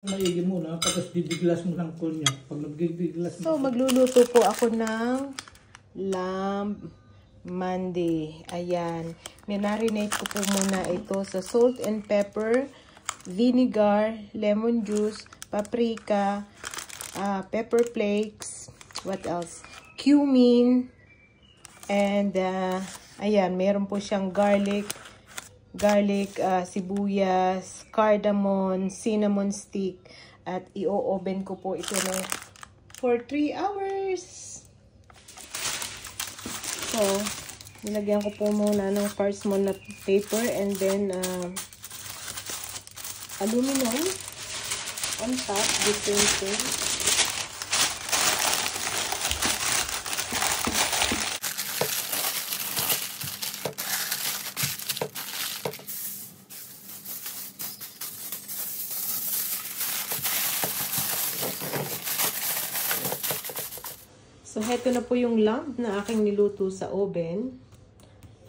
Maigi muna, tapos bibiglas mo ng konyak. Pag nagbibiglas mo... So, magluluto po ako ng lamb mandi. Ayan. Minarinate ko po muna ito sa salt and pepper, vinegar, lemon juice, paprika, pepper flakes, what else? Cumin, and ayan, meron po siyang garlic, sibuyas, cardamom, cinnamon stick, at i-oven ko po ito for 3 hours. So, nilagyan ko po muna ng parchment na paper and then aluminum on top, different things. So, heto na po yung lamb na aking niluto sa oven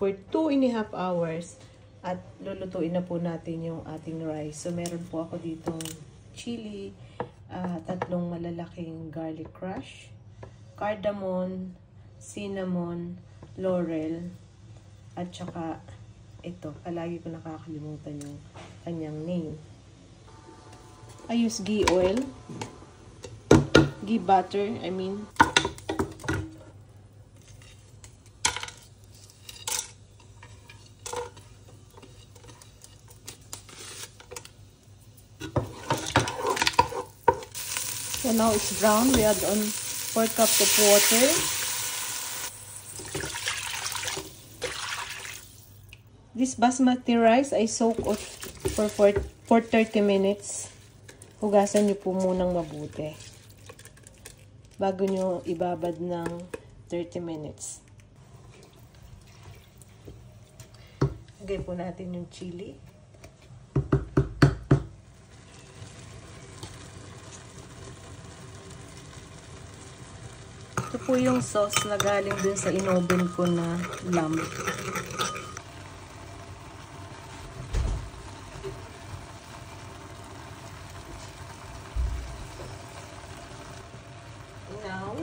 for 2.5 hours. At lulutuin na po natin yung ating rice. So, meron po ako ditong chili, 3 malalaking garlic crush, cardamom, cinnamon, laurel, at saka ito. Palagi ko nakakalimutan yung kanyang name. I use ghee oil. Ghee butter, I mean. So now it's brown. We add on 4 cups of water. This basmati rice I soak for 30 minutes. Hugasan niyo po munang mabuti bago niyo ibabad ng 30 minutes. Lagay po natin yung chili. Ito po yung sauce na galing dun sa inoven ko na lamb. Now,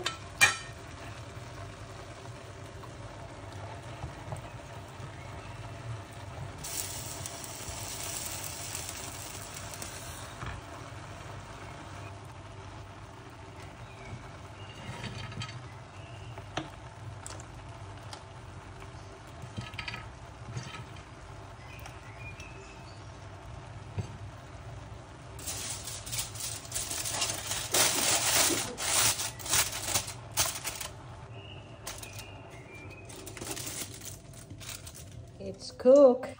it's cooked.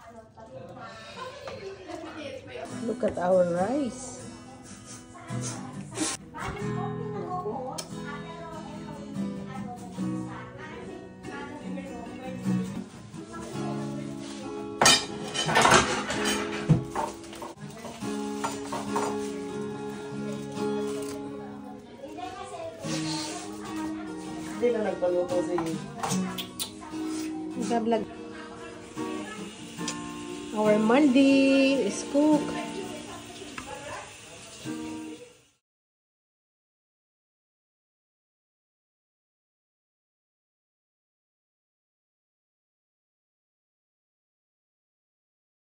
Look at our rice. Hindi na nagpaluto si... Nag-vlog. Our mandi is cooked.